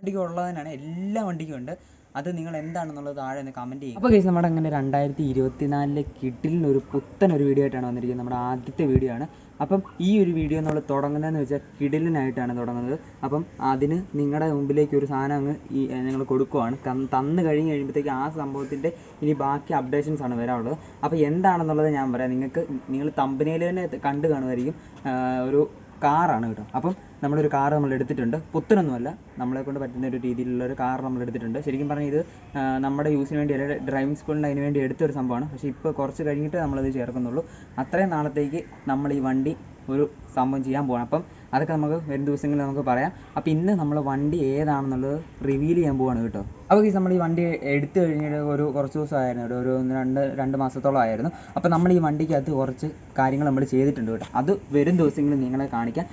വണ്ടിക്കും ഉള്ളതിനാണ്, എല്ലാ വണ്ടിക്കും ഉണ്ട്. അത് നിങ്ങൾ എന്താണെന്നുള്ളത് താഴെ ഒന്ന് കമൻറ്റ് ചെയ്യും. അപ്പോൾ ഗൈസ് നമ്മുടെ അങ്ങനെ 2024 കിഡിലിനൊരു പുത്തനൊരു വീഡിയോ ആയിട്ടാണ് വന്നിരിക്കുന്നത്. നമ്മുടെ ആദ്യത്തെ വീഡിയോ ആണ്. അപ്പം ഈ ഒരു വീഡിയോ നമ്മൾ തുടങ്ങുന്നതെന്ന് വെച്ചാൽ കിഡിലിനായിട്ടാണ് തുടങ്ങുന്നത്. അപ്പം അതിന് നിങ്ങളുടെ മുമ്പിലേക്ക് ഒരു സാധനം അങ്ങ് ഞങ്ങൾ കൊടുക്കുവാണ്. തന്നു കഴിയുമ്പോഴത്തേക്ക് ആ സംഭവത്തിൻ്റെ ഇനി ബാക്കി അപ്ഡേഷൻസ് ആണ് വരാനുള്ളത്. അപ്പോൾ എന്താണെന്നുള്ളത് ഞാൻ പറയാം. നിങ്ങൾ തമ്പനയിൽ തന്നെ കണ്ടു കാണുമായിരിക്കും. ഒരു കാറാണ് കേട്ടോ. അപ്പം നമ്മളൊരു കാർ നമ്മൾ എടുത്തിട്ടുണ്ട്. പുത്തനൊന്നുമല്ല, നമ്മളെ കൊണ്ട് പറ്റുന്ന ഒരു രീതിയിലുള്ള ഒരു കാർ നമ്മൾ എടുത്തിട്ടുണ്ട്. ശരിക്കും പറഞ്ഞാൽ ഇത് നമ്മുടെ യൂസിന് വേണ്ടി അല്ല, ഡ്രൈവിംഗ് സ്കൂളിന് അതിന് വേണ്ടി എടുത്തൊരു സംഭവമാണ്. പക്ഷേ ഇപ്പോൾ കുറച്ച് കഴിഞ്ഞിട്ട് നമ്മളത് ചേർക്കുന്നുള്ളൂ. അത്രയും നാളത്തേക്ക് നമ്മൾ ഈ വണ്ടി ഒരു സംഭവം ചെയ്യാൻ പോകണം. അപ്പം അതൊക്കെ നമുക്ക് വരും ദിവസങ്ങളിൽ നമുക്ക് പറയാം. അപ്പോൾ ഇന്ന് നമ്മൾ വണ്ടി ഏതാണെന്നുള്ളത് റിവീൽ ചെയ്യാൻ പോവാണ് കേട്ടോ. അപ്പോൾ ഈ നമ്മൾ ഈ വണ്ടി എടുത്തു കഴിഞ്ഞിട്ട് കുറച്ച് ദിവസമായിരുന്നു കേട്ടോ, ഒരു രണ്ട് മാസത്തോളം ആയിരുന്നു. അപ്പോൾ നമ്മൾ ഈ വണ്ടിക്കകത്ത് കുറച്ച് കാര്യങ്ങൾ നമ്മൾ ചെയ്തിട്ടുണ്ട് കേട്ടോ. അത് വരും ദിവസങ്ങളിൽ നിങ്ങളെ കാണിക്കാം.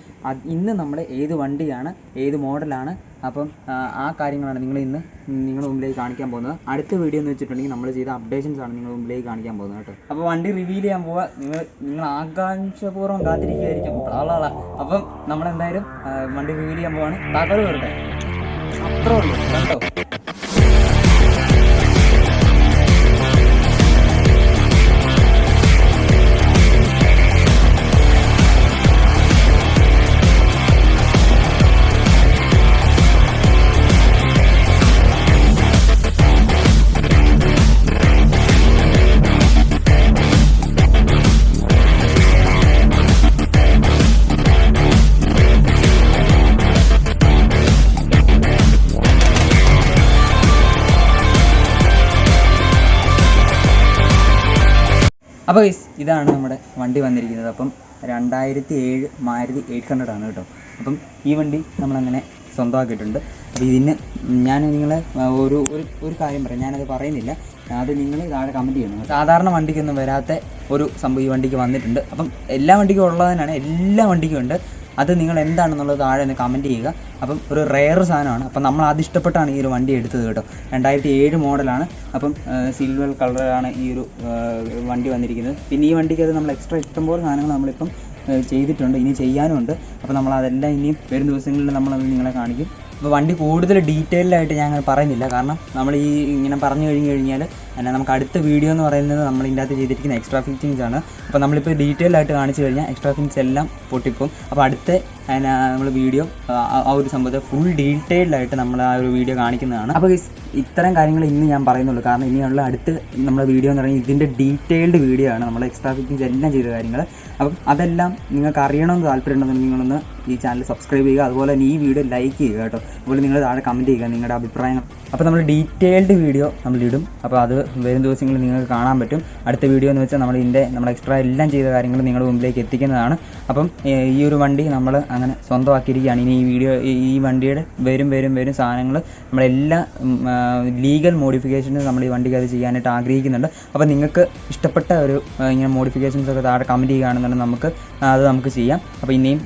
ഇന്ന് നമ്മൾ ഏത് വണ്ടിയാണ്, ഏത് മോഡലാണ്, അപ്പം ആ കാര്യങ്ങളാണ് നിങ്ങളുടെ മുമ്പിലേക്ക് കാണിക്കാൻ പോകുന്നത്. അടുത്ത വീഡിയോ എന്ന് വെച്ചിട്ടുണ്ടെങ്കിൽ നമ്മൾ ചെയ്ത അപ്ഡേഷൻസ് ആണ് നിങ്ങളുടെ മുമ്പിലേക്ക് കാണിക്കാൻ പോകുന്നത് കേട്ടോ. അപ്പോൾ വണ്ടി റിവീൽ ചെയ്യാൻ പോവുക. നിങ്ങൾ ആകാംക്ഷപൂർവ്വം കാത്തിരിക്കുകയായിരിക്കും. അപ്പം നമ്മളെന്തായാലും വണ്ടി റിവീൽ ചെയ്യാൻ പോവാണ്. താക്കോല് വരട്ടെ, അത്രേ ഉള്ളൂ കേട്ടോ. അപ്പോൾ ഇതാണ് നമ്മുടെ വണ്ടി വന്നിരിക്കുന്നത്. അപ്പം 2007 മാരുതി 800 ആണ് കേട്ടോ. അപ്പം ഈ വണ്ടി നമ്മളങ്ങനെ സ്വന്തമാക്കിയിട്ടുണ്ട്. അപ്പോൾ ഇതിന് ഞാൻ നിങ്ങളെ ഒരു കാര്യം പറയാം, ഞാനത് പറയുന്നില്ല, അത് നിങ്ങൾ താഴെ കമൻറ്റ് ചെയ്യണം. സാധാരണ വണ്ടിക്കൊന്നും വരാത്ത ഒരു സംഭവം ഈ വണ്ടിക്ക് വന്നിട്ടുണ്ട്. അപ്പം എല്ലാ വണ്ടിക്കും ഉള്ളതിനാണ്, എല്ലാ വണ്ടിക്കും ഉണ്ട്. അത് നിങ്ങൾ എന്താണെന്നുള്ളത് താഴെ ഒന്ന് കമൻറ്റ് ചെയ്യുക. അപ്പം ഒരു റെയർ സാധനമാണ്. അപ്പം നമ്മൾ അത് ഇഷ്ടപ്പെട്ടാണ് ഈ ഒരു വണ്ടി എടുത്തത് കേട്ടോ. 2007 മോഡലാണ്. അപ്പം സിൽവർ കളറാണ് ഈ ഒരു വണ്ടി വന്നിരിക്കുന്നത്. പിന്നെ ഈ വണ്ടിക്ക് അത് നമ്മൾ എക്സ്ട്രാ ഇഷ്ടംപോലെ സാധനങ്ങൾ നമ്മളിപ്പം ചെയ്തിട്ടുണ്ട്, ഇനി ചെയ്യാനുമുണ്ട്. അപ്പോൾ നമ്മളതെല്ലാം ഇനിയും വരും ദിവസങ്ങളിൽ നമ്മളത് നിങ്ങളെ കാണിക്കും. അപ്പോൾ വണ്ടി കൂടുതൽ ഡീറ്റെയിൽഡായിട്ട് ഞാൻ അങ്ങനെ പറയുന്നില്ല, കാരണം നമ്മൾ ഇങ്ങനെ പറഞ്ഞു കഴിഞ്ഞാൽ നമുക്ക് അടുത്ത വീഡിയോ എന്ന് പറയുന്നത് നമ്മൾ ഇതിൻ്റെ അകത്ത് ചെയ്തിരിക്കുന്ന എക്സ്ട്രാ ഫിറ്റിങ്സ് ആണ്. അപ്പോൾ നമ്മളിപ്പോൾ ഡീറ്റെയിൽ ആയിട്ട് കാണിച്ചു കഴിഞ്ഞാൽ എക്സ്ട്രാ ഫിറ്റിങ്സ് എല്ലാം പൊട്ടിപ്പോകും. അപ്പോൾ അടുത്ത നമ്മൾ വീഡിയോ ആ ഒരു സംഭവത്തെ ഫുൾ ഡീറ്റെയിൽഡായിട്ട് നമ്മൾ ആ ഒരു വീഡിയോ കാണിക്കുന്നതാണ്. അപ്പോൾ ഇത്തരം കാര്യങ്ങൾ ഇന്ന് ഞാൻ പറയുന്നുള്ളൂ, കാരണം ഇനിയുള്ള അടുത്ത് നമ്മുടെ വീഡിയോ എന്ന് പറയുന്നത് ഇതിൻ്റെ ഡീറ്റെയിൽഡ് വീഡിയോ ആണ്. നമ്മൾ എക്സ്ട്രാ ഫിറ്റിങ്സ് എല്ലാം ചെയ്ത കാര്യങ്ങൾ. അപ്പം അതെല്ലാം നിങ്ങൾക്ക് അറിയണമെന്ന് താല്പര്യമുണ്ടെങ്കിൽ നിങ്ങളൊന്ന് ഈ ചാനൽ സബ്സ്ക്രൈബ് ചെയ്യുക. അതുപോലെ തന്നെ ഈ വീഡിയോ ലൈക്ക് ചെയ്യുക കേട്ടോ. അതുപോലെ നിങ്ങൾ താഴെ കമൻറ്റ് ചെയ്യുക നിങ്ങളുടെ അഭിപ്രായങ്ങൾ. അപ്പോൾ നമ്മൾ ഡീറ്റെയിൽഡ് വീഡിയോ നമ്മളിടും. അപ്പോൾ അത് വരും ദിവസങ്ങളിൽ നിങ്ങൾക്ക് കാണാൻ പറ്റും. അടുത്ത വീഡിയോ എന്ന് വെച്ചാൽ നമ്മൾ എക്സ്ട്രാ എല്ലാം ചെയ്ത കാര്യങ്ങൾ നിങ്ങളുടെ മുമ്പിലേക്ക് എത്തിക്കുന്നതാണ്. അപ്പം ഈ ഒരു വണ്ടി നമ്മൾ അങ്ങനെ സ്വന്തമാക്കിയിരിക്കുകയാണ്. ഇനി ഈ വണ്ടിയുടെ വരും സാധനങ്ങൾ നമ്മളെല്ലാ ലീഗൽ മോഡിഫിക്കേഷൻസ് നമ്മൾ ഈ വണ്ടിക്ക് അത് ചെയ്യാനായിട്ട് ആഗ്രഹിക്കുന്നുണ്ട്. അപ്പോൾ നിങ്ങൾക്ക് ഇഷ്ടപ്പെട്ട ഒരു ഇങ്ങനെ മോഡിഫിക്കേഷൻസ് ഒക്കെ താഴെ കമൻറ്റ് ചെയ്യുകയാണെന്നുണ്ടെങ്കിൽ നമുക്ക് ചെയ്യാം. അപ്പോൾ ഇനിയും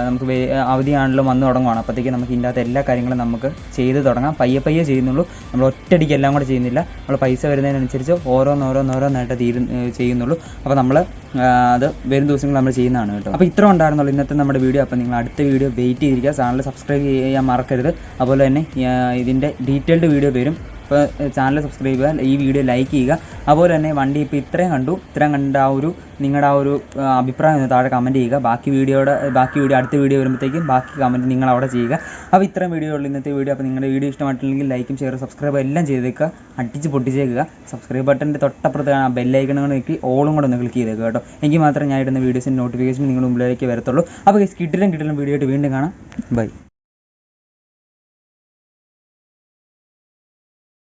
നമുക്ക് അവധിയാണല്ലോ വന്ന് തുടങ്ങുകയാണ്. അപ്പോഴത്തേക്ക് നമുക്ക് ഇതിൻ്റെ അകത്ത് എല്ലാ കാര്യങ്ങളും നമുക്ക് ചെയ്ത് തുടങ്ങാം. പയ്യെ ചെയ്യുന്നുള്ളൂ. നമ്മൾ ഒറ്റയടിക്ക് എല്ലാം കൂടെ ചെയ്യുന്നില്ല. നമ്മൾ പൈസ വരുന്നതിനനുസരിച്ച് ഓരോന്നായിട്ട് ചെയ്യുന്നുള്ളൂ. അപ്പോൾ നമ്മൾ അത് വരും ദിവസങ്ങൾ നമ്മൾ ചെയ്യുന്നതാണ് കേട്ടോ. അപ്പോൾ ഇത്ര ഉണ്ടായിരുന്നുള്ളൂ ഇന്നത്തെ നമ്മുടെ വീഡിയോ. അപ്പോൾ നിങ്ങൾ അടുത്ത വീഡിയോ വെയിറ്റ് ചെയ്തിരിക്കുക. ചാനൽ സബ്സ്ക്രൈബ് ചെയ്യാൻ മറക്കരുത്. അതുപോലെ തന്നെ ഇതിൻ്റെ ഡീറ്റെയിൽഡ് വീഡിയോ വരും. അപ്പോൾ ചാനൽ സബ്സ്ക്രൈബ് ചെയ്യുക, ഈ വീഡിയോ ലൈക്ക് ചെയ്യുക. അതുപോലെ തന്നെ വണ്ടി ഇപ്പോൾ ഇത്രയും കണ്ട നിങ്ങളുടെ ആ ഒരു അഭിപ്രായം ഒന്ന് താഴെ കമൻറ്റ് ചെയ്യുക. ബാക്കി വീഡിയോ അടുത്ത വീഡിയോ വരുമ്പോഴത്തേക്കും ബാക്കി കമൻറ്റ് നിങ്ങൾ അവിടെ ചെയ്യുക. അപ്പോൾ ഇത്രയും വീഡിയോ ഉള്ളൂ ഇന്നത്തെ വീഡിയോ. അപ്പോൾ നിങ്ങളുടെ വീഡിയോ ഇഷ്ടമായിട്ടില്ലെങ്കിൽ ലൈക്കും ഷെയർ സബ്സ്ക്രൈബ് എല്ലാം ചെയ്തേക്കുക, അടിച്ച് പൊട്ടിച്ചേക്കുക. സബ്സ്ക്രൈബ് ബട്ടൻ്റെ തൊട്ടപ്പുറത്ത് കാണാൻ ബെല്ലൈക്കൺ നോക്കി ഓളും കൂടെ ഒന്ന് ക്ലിക്ക് ചെയ്തേക്കുക കേട്ടോ. എങ്കിൽ മാത്രമേ ഞാൻ ഇടുന്ന വീഡിയോസിൻ്റെ നോട്ടിഫിക്കേഷൻ നിങ്ങളുടെ മുമ്പിലേക്ക് വരത്തുള്ളൂ. അപ്പോൾ കിട്ടിലും വീഡിയോ ആയിട്ട് വീണ്ടും കാണാം. ബൈ.